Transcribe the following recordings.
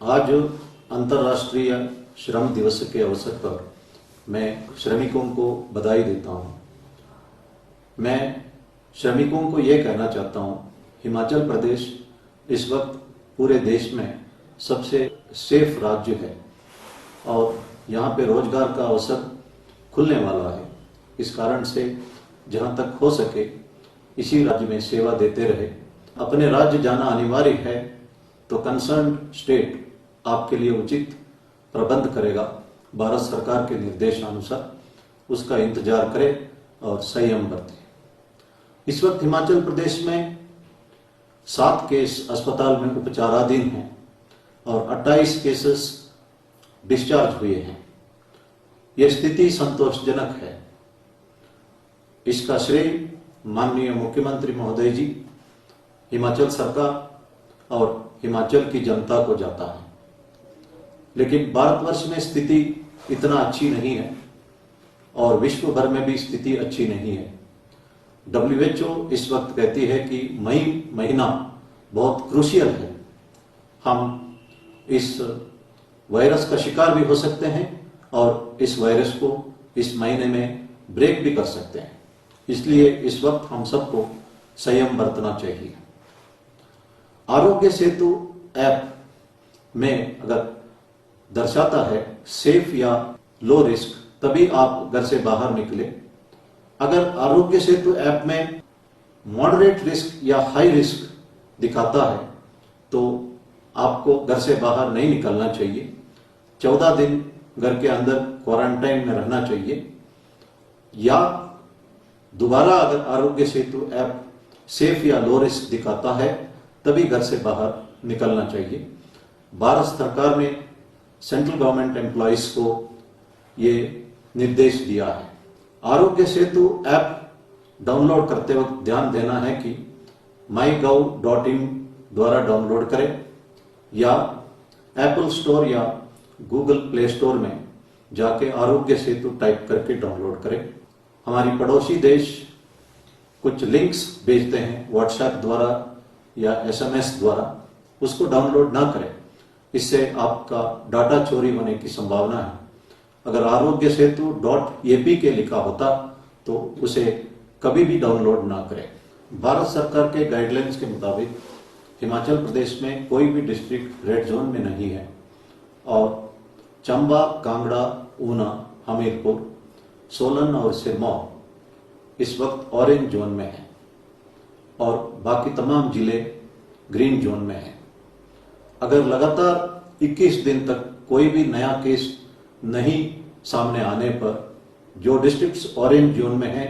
आज अंतर्राष्ट्रीय श्रम दिवस के अवसर पर मैं श्रमिकों को बधाई देता हूं। मैं श्रमिकों को ये कहना चाहता हूं, हिमाचल प्रदेश इस वक्त पूरे देश में सबसे सेफ राज्य है और यहाँ पे रोजगार का अवसर खुलने वाला है। इस कारण से जहाँ तक हो सके इसी राज्य में सेवा देते रहे। अपने राज्य जाना अनिवार्य है तो कंसर्न स्टेट आपके लिए उचित प्रबंध करेगा। भारत सरकार के निर्देशानुसार उसका इंतजार करें और संयम बरतें। इस वक्त हिमाचल प्रदेश में 7 केस अस्पताल में उपचाराधीन हैं और 28 केसेस डिस्चार्ज हुए हैं। यह स्थिति संतोषजनक है। इसका श्रेय माननीय मुख्यमंत्री महोदय जी, हिमाचल सरकार और हिमाचल की जनता को जाता है। लेकिन भारतवर्ष में स्थिति इतना अच्छी नहीं है और विश्व भर में भी स्थिति अच्छी नहीं है। WHO इस वक्त कहती है कि मई महीना बहुत क्रूशियल है। हम इस वायरस का शिकार भी हो सकते हैं और इस वायरस को इस महीने में ब्रेक भी कर सकते हैं। इसलिए इस वक्त हम सबको संयम बरतना चाहिए। आरोग्य सेतु ऐप में अगर दर्शाता है सेफ या लो रिस्क, तभी आप घर से बाहर निकले। अगर आरोग्य सेतु ऐप में मॉडरेट रिस्क या हाई रिस्क दिखाता है तो आपको घर से बाहर नहीं निकलना चाहिए। 14 दिन घर के अंदर क्वारंटाइन में रहना चाहिए। या दोबारा अगर आरोग्य सेतु ऐप सेफ या लो रिस्क दिखाता है तभी घर से बाहर निकलना चाहिए। भारत सरकार ने सेंट्रल गवर्नमेंट एम्प्लॉइज को ये निर्देश दिया है। आरोग्य सेतु ऐप डाउनलोड करते वक्त ध्यान देना है कि mygov.in द्वारा डाउनलोड करें या एप्पल स्टोर या गूगल प्ले स्टोर में जाके आरोग्य सेतु टाइप करके डाउनलोड करें। हमारी पड़ोसी देश कुछ लिंक्स भेजते हैं व्हाट्सएप द्वारा या SMS द्वारा, उसको डाउनलोड ना करें। इससे आपका डाटा चोरी होने की संभावना है। अगर आरोग्य सेतु .ap के लिखा होता तो उसे कभी भी डाउनलोड ना करें। भारत सरकार के गाइडलाइंस के मुताबिक हिमाचल प्रदेश में कोई भी डिस्ट्रिक्ट रेड जोन में नहीं है और चंबा, कांगड़ा, ऊना, हमीरपुर, सोलन और सिरमौर इस वक्त ऑरेंज जोन में है और बाकी तमाम जिले ग्रीन जोन में हैं। अगर लगातार 21 दिन तक कोई भी नया केस नहीं सामने आने पर जो डिस्ट्रिक्ट्स ऑरेंज जोन में हैं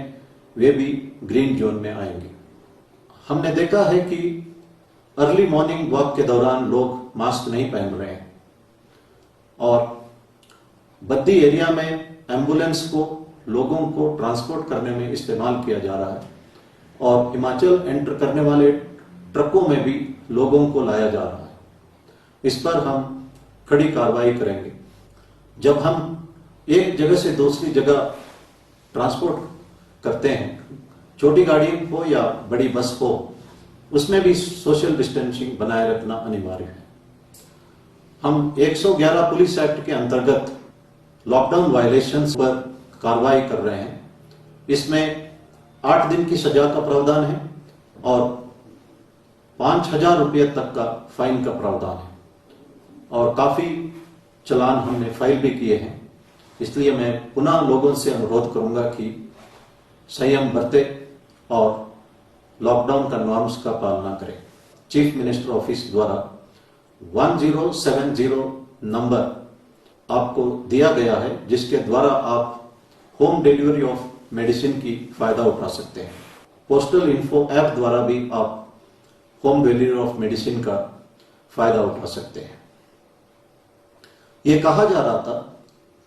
वे भी ग्रीन जोन में आएंगे। हमने देखा है कि अर्ली मॉर्निंग वॉक के दौरान लोग मास्क नहीं पहन रहे हैं और बद्दी एरिया में एम्बुलेंस को लोगों को ट्रांसपोर्ट करने में इस्तेमाल किया जा रहा है और हिमाचल एंटर करने वाले ट्रकों में भी लोगों को लाया जा रहा है। इस पर हम कड़ी कार्रवाई करेंगे। जब हम एक जगह से दूसरी जगह ट्रांसपोर्ट करते हैं, छोटी गाड़ी हो या बड़ी बस हो, उसमें भी सोशल डिस्टेंसिंग बनाए रखना अनिवार्य है। हम 111 पुलिस एक्ट के अंतर्गत लॉकडाउन वायलेशंस पर कार्रवाई कर रहे हैं। इसमें 8 दिन की सजा का प्रावधान है और 5,000 रुपये तक का फाइन का प्रावधान है और काफी चालान हमने फाइल भी किए हैं। इसलिए मैं पुनः लोगों से अनुरोध करूंगा कि संयम बरते और लॉकडाउन का नॉर्म्स का पालना करें। चीफ मिनिस्टर ऑफिस द्वारा 1070 नंबर आपको दिया गया है जिसके द्वारा आप होम डिलीवरी ऑफ मेडिसिन की फायदा उठा सकते हैं। पोस्टल इन्फो ऐप द्वारा भी आप होम डिलीवरी ऑफ मेडिसिन का फायदा उठा सकते हैं। यह कहा जा रहा था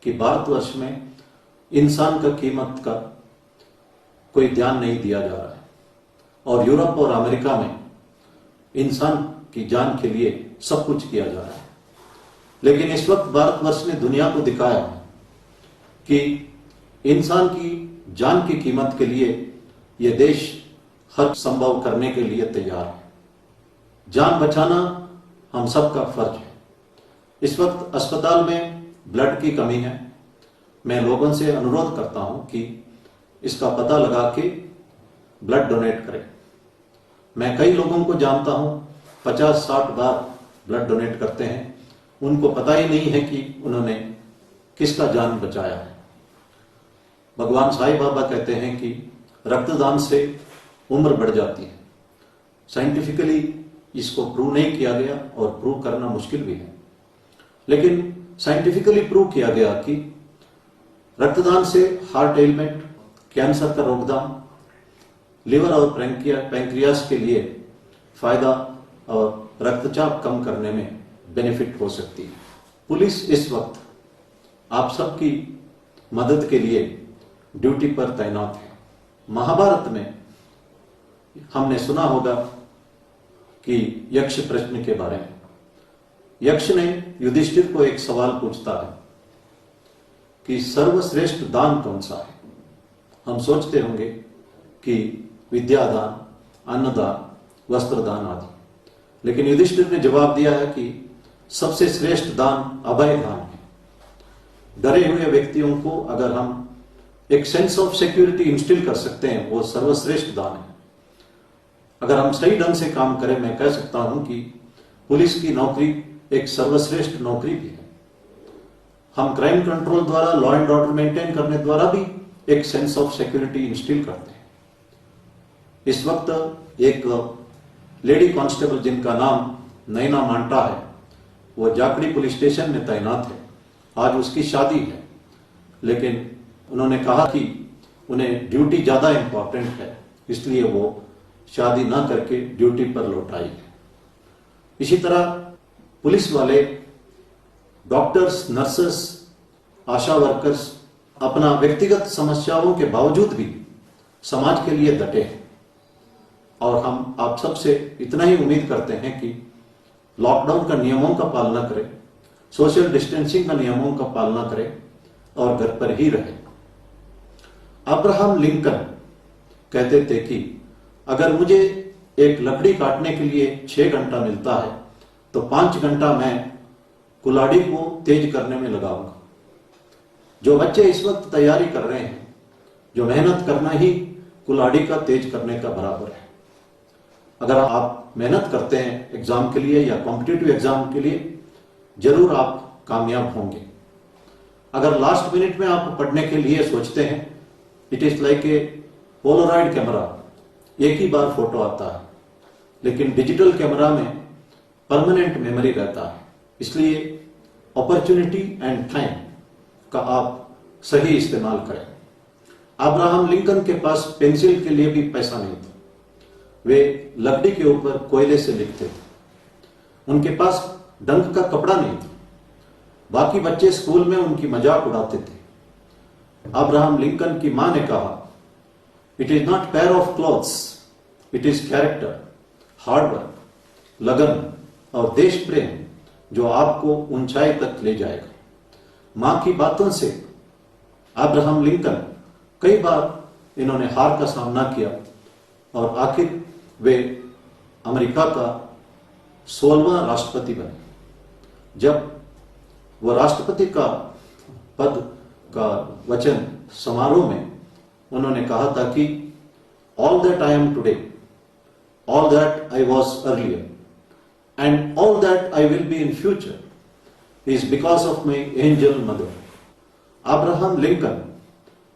कि भारतवर्ष में इंसान का कीमत का कोई ध्यान नहीं दिया जा रहा है और यूरोप और अमेरिका में इंसान की जान के लिए सब कुछ किया जा रहा है। लेकिन इस वक्त भारतवर्ष ने दुनिया को दिखाया कि इंसान की जान की कीमत के लिए यह देश हर संभव करने के लिए तैयार है। जान बचाना हम सबका फर्ज है। इस वक्त अस्पताल में ब्लड की कमी है। मैं लोगों से अनुरोध करता हूं कि इसका पता लगा के ब्लड डोनेट करें। मैं कई लोगों को जानता हूं 50-60 बार ब्लड डोनेट करते हैं, उनको पता ही नहीं है कि उन्होंने किसका जान बचाया है। भगवान साईं बाबा कहते हैं कि रक्तदान से उम्र बढ़ जाती है। साइंटिफिकली इसको प्रूव नहीं किया गया और प्रूव करना मुश्किल भी है, लेकिन साइंटिफिकली प्रूव किया गया कि रक्तदान से हार्ट एलिमेंट, कैंसर का रोकथाम, लिवर और पैंक्रियास के लिए फायदा और रक्तचाप कम करने में बेनिफिट हो सकती है। पुलिस इस वक्त आप सबकी मदद के लिए ड्यूटी पर तैनात है। महाभारत में हमने सुना होगा कि यक्ष प्रश्न के बारे में। यक्ष ने युधिष्ठिर को एक सवाल पूछता है कि सर्वश्रेष्ठ दान कौन सा है। हम सोचते होंगे कि विद्यादान, अन्नदान, वस्त्रदान आदि, लेकिन युधिष्ठिर ने जवाब दिया है कि सबसे श्रेष्ठ दान अभय दान है। डरे हुए व्यक्तियों को अगर हम एक सेंस ऑफ सिक्योरिटी इंस्टिल कर सकते हैं, वो सर्वश्रेष्ठ दान है। अगर हम सही ढंग से काम करें, मैं कह सकता हूं कि पुलिस की नौकरी एक सर्वश्रेष्ठ नौकरी भी है। हम क्राइम कंट्रोल द्वारा, लॉ एंड ऑर्डर मेंटेन करने द्वारा भी एक सेंस ऑफ सिक्योरिटी इंस्टिल करते हैं। इस वक्त एक लेडी कांस्टेबल जिनका नाम नैना मांटा है, वो जाखड़ी पुलिस स्टेशन में तैनात है। आज उसकी शादी है, लेकिन उन्होंने कहा कि उन्हें ड्यूटी ज्यादा इंपॉर्टेंट है, इसलिए वो शादी ना करके ड्यूटी पर लौट आई है। इसी तरह पुलिस वाले, डॉक्टर्स, नर्सेस, आशा वर्कर्स अपना व्यक्तिगत समस्याओं के बावजूद भी समाज के लिए डटे हैं। और हम आप सबसे इतना ही उम्मीद करते हैं कि लॉकडाउन का नियमों का पालना करें, सोशल डिस्टेंसिंग का नियमों का पालना करें और घर पर ही रहें। अब्राहम लिंकन कहते थे कि अगर मुझे एक लकड़ी काटने के लिए 6 घंटा मिलता है तो 5 घंटा मैं कुल्हाड़ी को तेज करने में लगाऊंगा। जो बच्चे इस वक्त तैयारी कर रहे हैं, जो मेहनत करना ही कुल्हाड़ी का तेज करने का बराबर है। अगर आप मेहनत करते हैं एग्जाम के लिए या कॉम्पिटिटिव एग्जाम के लिए, जरूर आप कामयाब होंगे। अगर लास्ट मिनट में आप पढ़ने के लिए सोचते हैं, it is like a Polaroid camera, एक ही बार फोटो आता है, लेकिन डिजिटल कैमरा में परमानेंट मेमोरी रहता है। इसलिए अपॉर्चुनिटी एंड टाइम का आप सही इस्तेमाल करें। अब्राहम लिंकन के पास पेंसिल के लिए भी पैसा नहीं था, वे लकड़ी के ऊपर कोयले से लिखते थे। उनके पास डंक का कपड़ा नहीं था, बाकी बच्चे स्कूल में उनकी मजाक उड़ाते थे। अब्राहम लिंकन की मां ने कहा, it is not pair of clothes, it is character, hard work, लगन और देश प्रेम जो आपको ऊंचाई तक ले जाएगा। मां की बातों से अब्राहम लिंकन कई बार इन्होंने हार का सामना किया और आखिर वे अमेरिका का 16वां राष्ट्रपति बने। जब वह राष्ट्रपति का पद का वचन समारोह में उन्होंने कहा था कि all that I am today, all that I was earlier and all that I will be in future is because of my angel mother. Abraham Lincoln,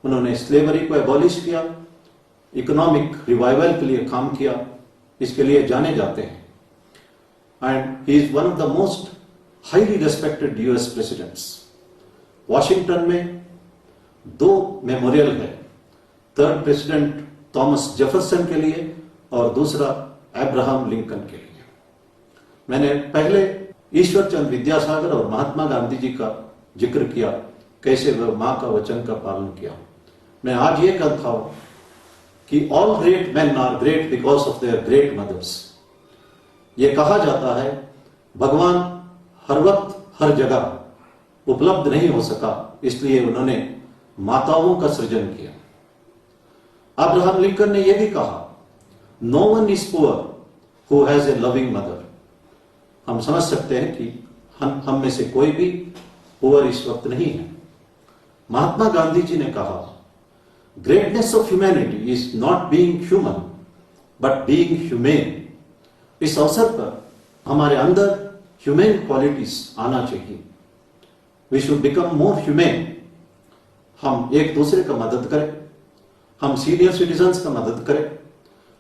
उन्होंने स्लेवरी को एबॉलिश किया, इकोनॉमिक रिवाइवल के लिए काम किया, इसके लिए जाने जाते हैं। And he is one of the most highly respected US presidents. Washington में 2 मेमोरियल है, थर्ड प्रेसिडेंट थॉमस जेफरसन के लिए और दूसरा अब्राहम लिंकन के लिए। मैंने पहले ईश्वर चंद्र विद्यासागर और महात्मा गांधी जी का जिक्र किया, कैसे वह मां का वचन का पालन किया। मैं आज ये कहता हूं कि all great man are great because of their great mothers. ये कहा जाता है भगवान हर वक्त हर जगह उपलब्ध नहीं हो सका, इसलिए उन्होंने माताओं का सृजन किया। अब्राहम लिंकन ने यह भी कहा, no one is poor who has a loving mother. हम समझ सकते हैं कि हम में से कोई भी पुअर इस वक्त नहीं है। महात्मा गांधी जी ने कहा, greatness of humanity is not being human but being humane. इस अवसर पर हमारे अंदर ह्यूमेन क्वालिटीज आना चाहिए। We should become more humane. हम एक दूसरे का मदद करें, हम सीनियर सिटीजन्स का मदद करें,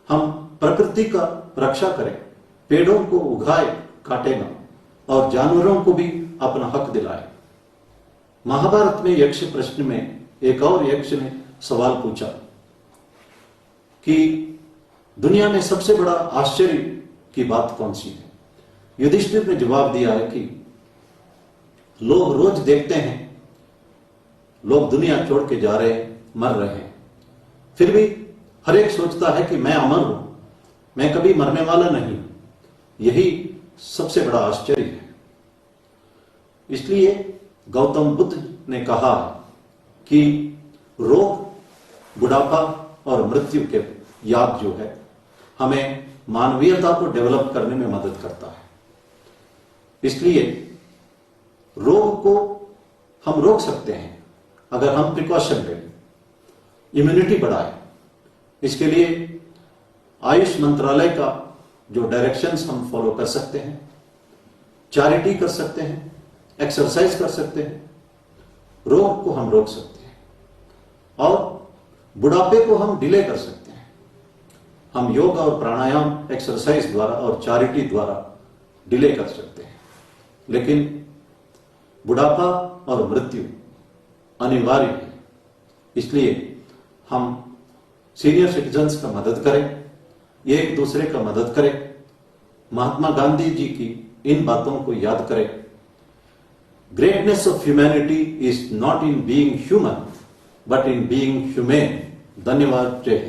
हम प्रकृति का रक्षा करें, पेड़ों को उगाए काटेगा और जानवरों को भी अपना हक दिलाए। महाभारत में यक्ष प्रश्न में एक और यक्ष ने सवाल पूछा कि दुनिया में सबसे बड़ा आश्चर्य की बात कौन सी है। युधिष्ठिर ने जवाब दिया है कि लोग रोज देखते हैं लोग दुनिया छोड़ के जा रहे हैं, मर रहे हैं, फिर भी हर एक सोचता है कि मैं अमर हूं, मैं कभी मरने वाला नहीं। यही सबसे बड़ा आश्चर्य है। इसलिए गौतम बुद्ध ने कहा कि रोग, बुढ़ापा और मृत्यु के याद जो है हमें मानवीयता को डेवलप करने में मदद करता है। इसलिए रोग को हम रोक सकते हैं अगर हम प्रिकॉशन लें, इम्यूनिटी बढ़ाएं। इसके लिए आयुष मंत्रालय का जो डायरेक्शंस हम फॉलो कर सकते हैं, चैरिटी कर सकते हैं, एक्सरसाइज कर सकते हैं, रोग को हम रोक सकते हैं और बुढ़ापे को हम डिले कर सकते हैं। हम योग और प्राणायाम, एक्सरसाइज द्वारा और चैरिटी द्वारा डिले कर सकते हैं। लेकिन बुढ़ापा और मृत्यु अनिवार्य है। इसलिए हम सीनियर सिटीजन्स का मदद करें, एक दूसरे का मदद करें, महात्मा गांधी जी की इन बातों को याद करें। Greatness of humanity is not in being human but in being humane. धन्यवाद। जय हिंद।